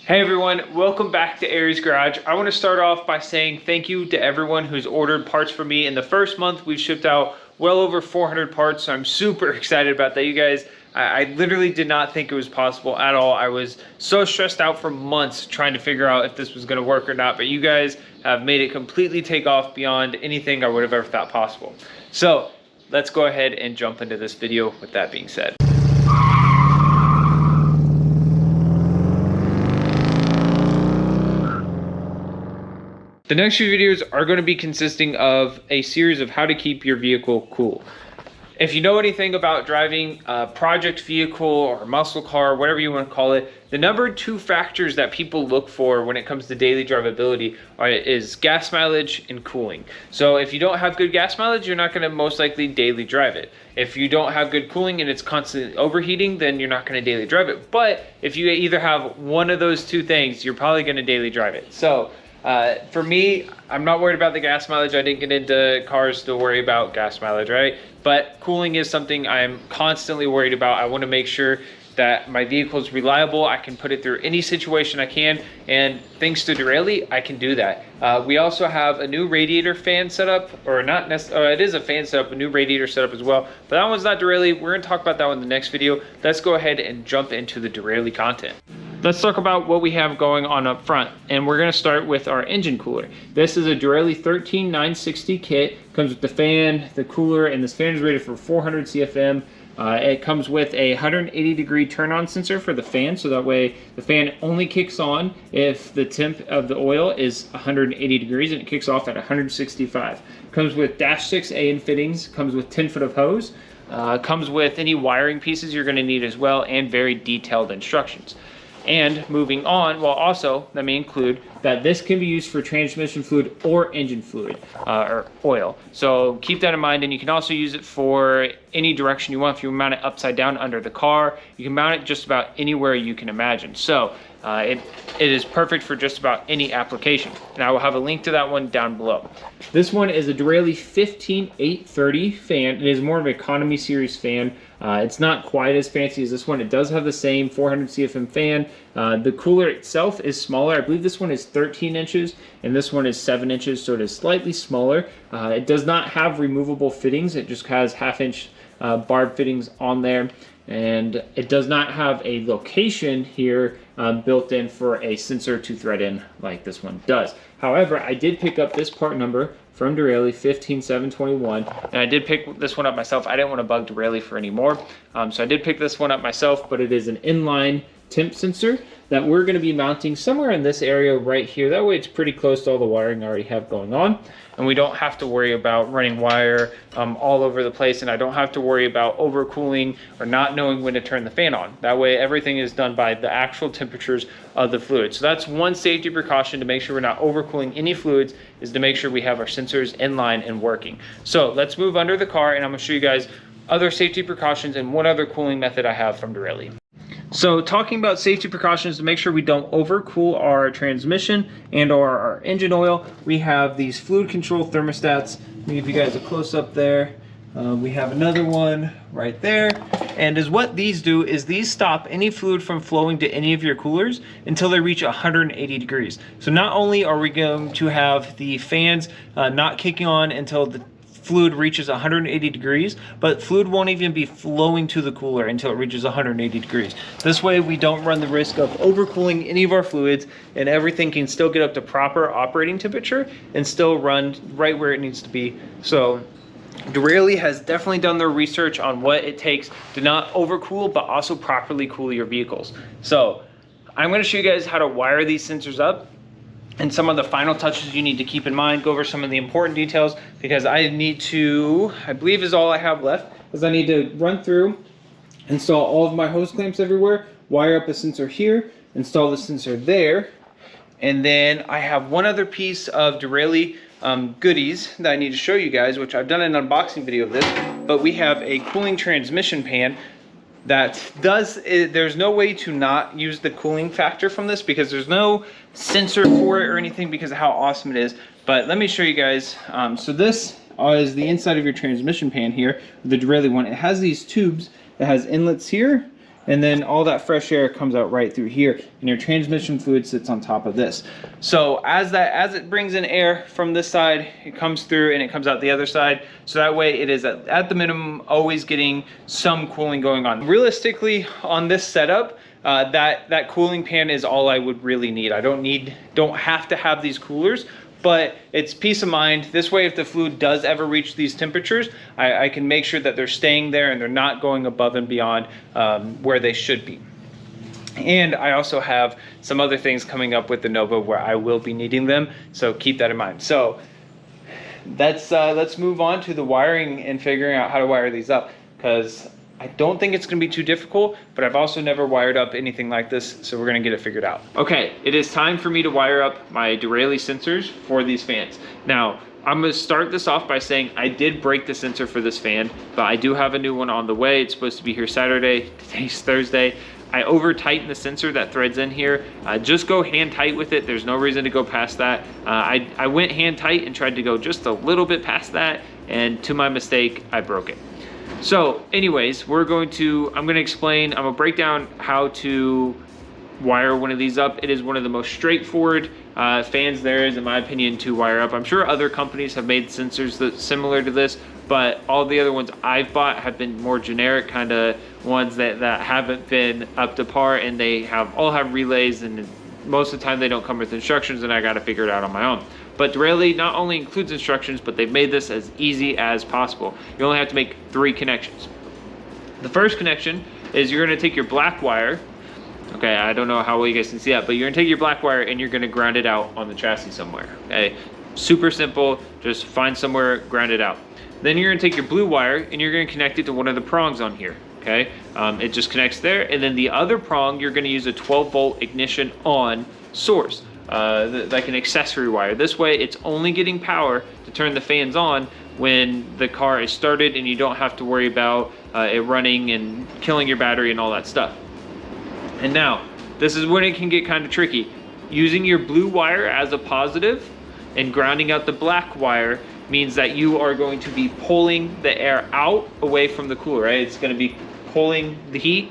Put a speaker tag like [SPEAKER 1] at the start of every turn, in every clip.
[SPEAKER 1] Hey everyone, welcome back to Aries Garage. I want to start off by saying thank you to everyone who's ordered parts from me. In the first month, we've shipped out well over 400 parts, so I'm super excited about that. You guys, I literally did not think it was possible at all. I was so stressed out for months trying to figure out if this was going to work or not, but you guys have made it completely take off beyond anything I would have ever thought possible. So let's go ahead and jump into this video with that being said. The next few videos are going to be consisting of a series of how to keep your vehicle cool. If you know anything about driving a project vehicle or muscle car, whatever you want to call it, the number 2 factors that people look for when it comes to daily drivability is gas mileage and cooling. So if you don't have good gas mileage, you're not going to most likely daily drive it. If you don't have good cooling and it's constantly overheating, then you're not going to daily drive it. But if you either have one of those 2 things, you're probably going to daily drive it. So for me, I'm not worried about the gas mileage. I didn't get into cars to worry about gas mileage, right? But cooling is something I'm constantly worried about. I want to make sure that my vehicle is reliable. I can put it through any situation I can, and thanks to Derale, I can do that. We also have a new radiator fan setup, or not necessarily, it is a fan setup, a new radiator setup as well, but that one's not Derale. We're going to talk about that one in the next video. Let's go ahead and jump into the Derale content. Let's talk about what we have going on up front, and we're going to start with our engine cooler. This is a Derale 13960 kit. Comes with the fan, the cooler, and this fan is rated for 400 CFM. It comes with a 180 degree turn on sensor for the fan, so that way the fan only kicks on if the temp of the oil is 180 degrees, and it kicks off at 165. Comes with dash 6A in fittings, comes with 10 foot of hose, comes with any wiring pieces you're going to need as well, and very detailed instructions. And moving on, well, also let me include that this can be used for transmission fluid or engine fluid or oil. So keep that in mind, and you can also use it for any direction you want. If you mount it upside down under the car, you can mount it just about anywhere you can imagine. So it is perfect for just about any application, and I will have a link to that one down below. This one is a Derale 15830 fan. It is more of an economy series fan. It's not quite as fancy as this one. It does have the same 400 CFM fan. The cooler itself is smaller. I believe this one is 13 inches and this one is 7 inches, so it is slightly smaller. It does not have removable fittings. It just has 1/2 inch barb fittings on there, and it does not have a location here built in for a sensor to thread in like this one does. However, I did pick up this part number from Derale 15721, and I did pick this one up myself. I didn't want to bug Derale for any more, so I did pick this one up myself, but it is an inline temp sensor that we're going to be mounting somewhere in this area right here. That way it's pretty close to all the wiring I already have going on, and we don't have to worry about running wire all over the place, and I don't have to worry about overcooling or not knowing when to turn the fan on. That way everything is done by the actual temperatures of the fluid. So that's one safety precaution to make sure we're not overcooling any fluids, is to make sure we have our sensors in line and working. So let's move under the car, and I'm going to show you guys other safety precautions and one other cooling method I have from Derale. So talking about safety precautions to make sure we don't overcool our transmission and or our engine oil, we have these fluid control thermostats. Let me give you guys a close up there. We have another one right there. And what these do is these stop any fluid from flowing to any of your coolers until they reach 180 degrees. So not only are we going to have the fans not kicking on until the fluid reaches 180 degrees, but fluid won't even be flowing to the cooler until it reaches 180 degrees. This way we don't run the risk of overcooling any of our fluids, and everything can still get up to proper operating temperature and still run right where it needs to be. So Derale has definitely done their research on what it takes to not overcool but also properly cool your vehicles. So I'm going to show you guys how to wire these sensors up and some of the final touches you need to keep in mind. Go over some of the important details, because I believe is all I have left, is I need to run through, install all of my hose clamps everywhere, wire up a sensor here, install the sensor there, and then I have one other piece of Derale goodies that I need to show you guys, which I've done an unboxing video of this, but we have a cooling transmission pan that there's no way to not use the cooling factor from this, because there's no sensor for it or anything because of how awesome it is. But let me show you guys. So this is the inside of your transmission pan here, the Derale one. It has these tubes. It has inlets here And then all that fresh air comes out right through here, and your transmission fluid sits on top of this. So as it brings in air from this side, it comes through and it comes out the other side. So that way it is at the minimum always getting some cooling going on. Realistically, on this setup, that cooling pan is all I would really need. I don't have to have these coolers, but it's peace of mind. This way, if the fluid does ever reach these temperatures, I can make sure that they're staying there and they're not going above and beyond where they should be. And I also have some other things coming up with the Nova where I will be needing them, so keep that in mind. So let's move on to the wiring and figuring out how to wire these up, because I don't think it's gonna be too difficult, but I've also never wired up anything like this, so we're gonna get it figured out. Okay, it is time for me to wire up my Derale sensors for these fans. Now, I'm gonna start this off by saying I did break the sensor for this fan, but I do have a new one on the way. It's supposed to be here Saturday, today's Thursday. I over tightened the sensor that threads in here. Just go hand tight with it. There's no reason to go past that. I went hand tight and tried to go just a little bit past that, and to my mistake, I broke it. So anyways, I'm gonna break down how to wire one of these up. It is one of the most straightforward fans there is, in my opinion, to wire up. I'm sure other companies have made sensors that similar to this, but all the other ones I've bought have been more generic kind of ones that haven't been up to par, and they all have relays, and most of the time they don't come with instructions, and I got to figure it out on my own. But Derale not only includes instructions, but they've made this as easy as possible. You only have to make 3 connections. The first connection is you're gonna take your black wire. Okay, I don't know how well you guys can see that, but you're gonna take your black wire and you're gonna ground it out on the chassis somewhere, okay? Super simple, just find somewhere, ground it out. Then you're gonna take your blue wire and you're gonna connect it to one of the prongs on here, okay? It just connects there, and then the other prong, you're gonna use a 12-volt ignition on source. Like an accessory wire. This way it's only getting power to turn the fans on when the car is started, and you don't have to worry about it running and killing your battery and all that stuff. And now, this is when it can get kind of tricky. Using your blue wire as a positive and grounding out the black wire means that you are going to be pulling the air out away from the cooler, right? It's going to be pulling the heat.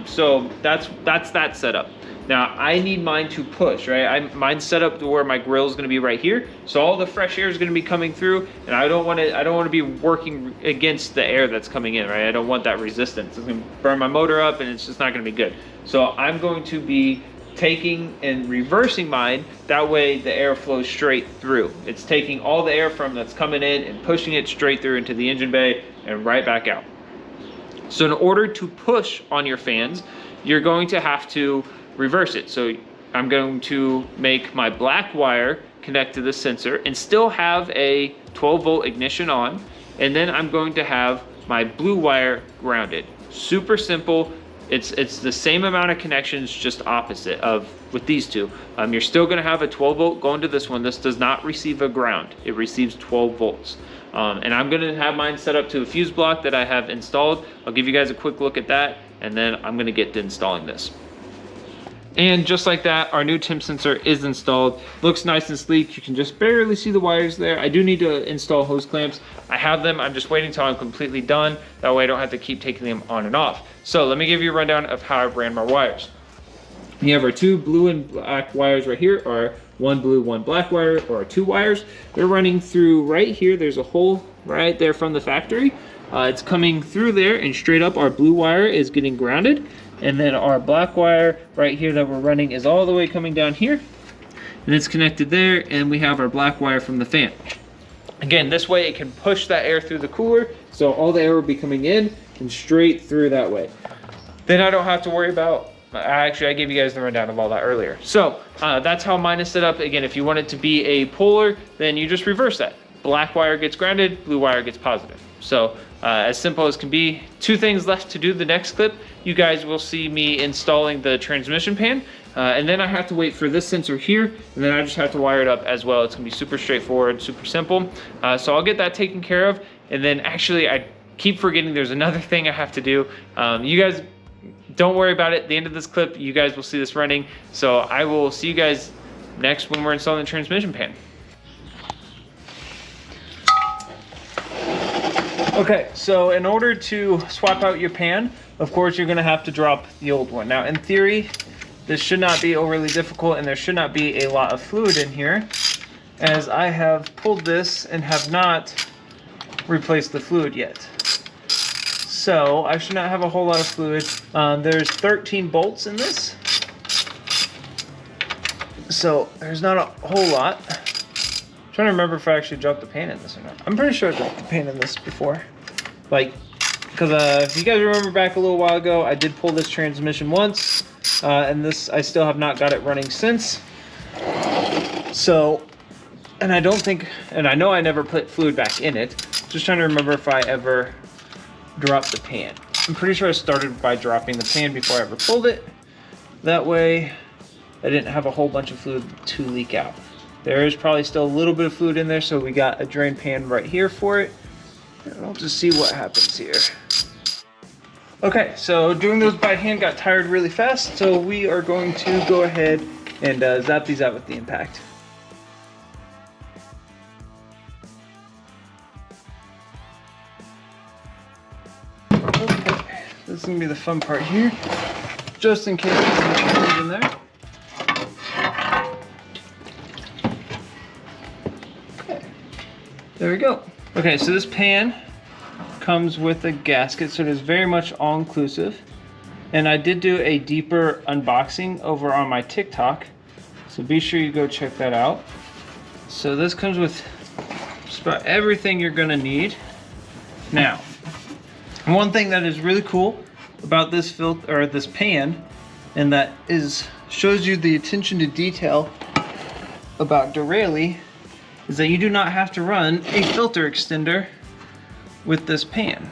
[SPEAKER 1] So that's that setup. Now I need mine to push, right? Mine's set up to where my grill is going to be right here, so all the fresh air is going to be coming through, and I don't want to be working against the air that's coming in, right? I don't want that resistance. It's going to burn my motor up, and it's just not going to be good. So I'm going to be taking and reversing mine. That way the air flows straight through. It's taking all the air from that's coming in and pushing it straight through into the engine bay and right back out. So in order to push on your fans, you're going to have to reverse it. So I'm going to make my black wire connect to the sensor and still have a 12-volt ignition on, and then I'm going to have my blue wire grounded. Super simple. It's the same amount of connections, just opposite of with these two. You're still going to have a 12-volt going to this one. This does not receive a ground. It receives 12 volts. And I'm going to have mine set up to a fuse block that I have installed. I'll give you guys a quick look at that, and then I'm going to get to installing this. And just like that, our new temp sensor is installed. Looks nice and sleek. You can just barely see the wires there. I do need to install hose clamps. I have them. I'm just waiting until I'm completely done. That way I don't have to keep taking them on and off. So let me give you a rundown of how I've ran my wires. You have our 2 blue and black wires right here, or 1 blue, 1 black wire, or 2 wires. They're running through right here. There's a hole right there from the factory. It's coming through there, and straight up our blue wire is getting grounded. And then our black wire right here that we're running is all the way coming down here, and it's connected there, and we have our black wire from the fan. Again, this way it can push that air through the cooler, so all the air will be coming in and straight through that way. Then I don't have to worry about, actually I gave you guys the rundown of all that earlier. So that's how mine is set up. Again, if you want it to be a polar, then you just reverse that. Black wire gets grounded, blue wire gets positive. So as simple as can be. 2 things left to do. The next clip, you guys will see me installing the transmission pan, and then I have to wait for this sensor here, and then I just have to wire it up as well. It's gonna be super straightforward, super simple. So I'll get that taken care of, and then actually I keep forgetting there's another thing I have to do. You guys don't worry about it. At the end of this clip, you guys will see this running. So I will see you guys next when we're installing the transmission pan. Okay, so in order to swap out your pan, of course you're gonna have to drop the old one. Now in theory, this should not be overly difficult and there should not be a lot of fluid in here, as I have pulled this and have not replaced the fluid yet. So I should not have a whole lot of fluid. There's 13 bolts in this, so there's not a whole lot. I'm trying to remember if I actually dropped the pan in this or not. I'm pretty sure I dropped the pan in this before. Like, because if you guys remember back a little while ago, I did pull this transmission once, and this, I still have not got it running since. So, and I don't think, and I know I never put fluid back in it. Just trying to remember if I ever dropped the pan. I'm pretty sure I started by dropping the pan before I ever pulled it. That way, I didn't have a whole bunch of fluid to leak out. There is probably still a little bit of fluid in there, so we got a drain pan right here for it. And we'll just see what happens here. Okay, so doing those by hand got tired really fast, so we are going to go ahead and zap these out with the impact. Okay, this is gonna be the fun part here, just in case there's some fluid in there. There we go. Okay, so this pan comes with a gasket, so it is very much all-inclusive. And I did do a deeper unboxing over on my TikTok, so be sure you go check that out. So this comes with just about everything you're gonna need. Now, one thing that is really cool about this filter, or this pan, and that shows you the attention to detail about Derale, is that you do not have to run a filter extender with this pan.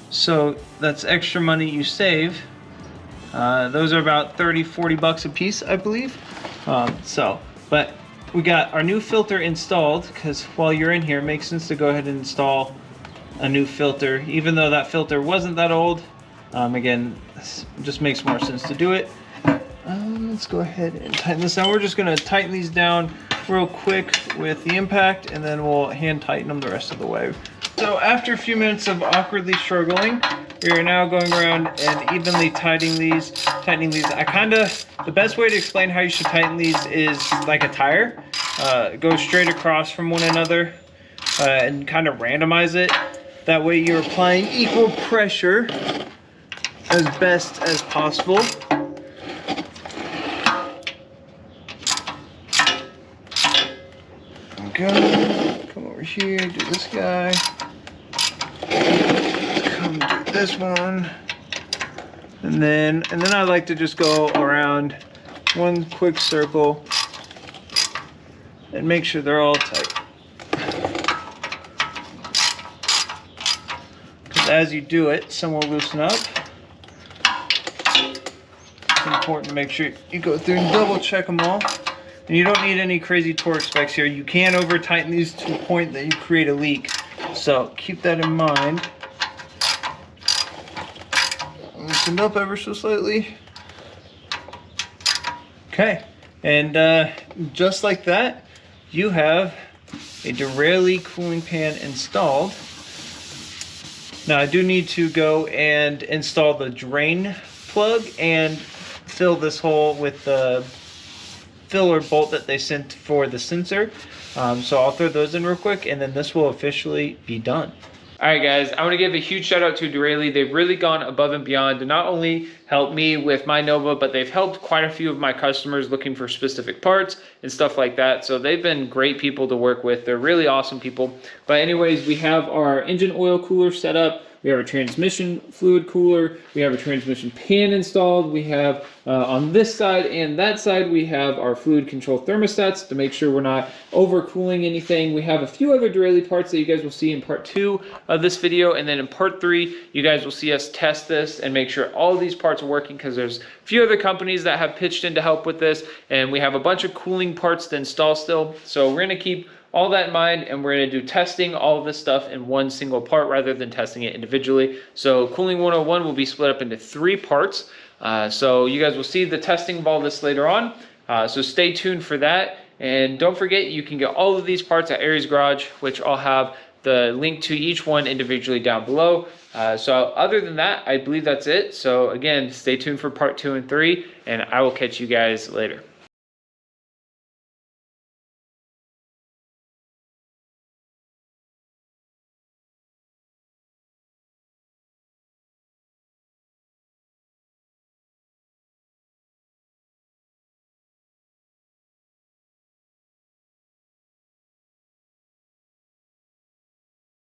[SPEAKER 1] So that's extra money you save. Those are about 30, 40 bucks a piece, I believe. But we got our new filter installed, because while you're in here, it makes sense to go ahead and install a new filter, even though that filter wasn't that old. Again, it just makes more sense to do it. Let's go ahead and tighten this down. We're just gonna tighten these down real quick with the impact, and then we'll hand tighten them the rest of the way. So after a few minutes of awkwardly struggling, we are now going around and evenly tightening these. The best way to explain how you should tighten these is like a tire. Go straight across from one another and kind of randomize it. That way you're applying equal pressure as best as possible. Come over here, do this guy. Come do this one. And then I like to just go around one quick circle and make sure they're all tight. Because as you do it, some will loosen up. It's important to make sure you go through and double check them all. And you don't need any crazy torque specs here. You can over tighten these to a point that you create a leak. So keep that in mind. Loosen up ever so slightly. Okay, and just like that, you have a Derale cooling pan installed. Now I do need to go and install the drain plug and fill this hole with the filler bolt that they sent for the sensor. So I'll throw those in real quick, and then this will officially be done. All right, guys, I want to give a huge shout out to Derale. They've really gone above and beyond to not only help me with my Nova, but they've helped quite a few of my customers looking for specific parts and stuff like that. So they've been great people to work with. They're really awesome people. But anyways, we have our engine oil cooler set up. We have a transmission fluid cooler. We have a transmission pan installed. We have on this side and that side, we have our fluid control thermostats to make sure we're not overcooling anything. We have a few other Derale parts that you guys will see in part 2 of this video. And then in part 3, you guys will see us test this and make sure all of these parts are working, because there's a few other companies that have pitched in to help with this. And we have a bunch of cooling parts to install still. So we're gonna keep all that in mind, and we're going to do testing all of this stuff in one single part rather than testing it individually. So Cooling 101 will be split up into 3 parts. So you guys will see the testing of all this later on. So stay tuned for that. And don't forget, you can get all of these parts at Aries Garage, which I'll have the link to each one individually down below. So other than that, I believe that's it. So again, stay tuned for part 2 and 3, and I will catch you guys later.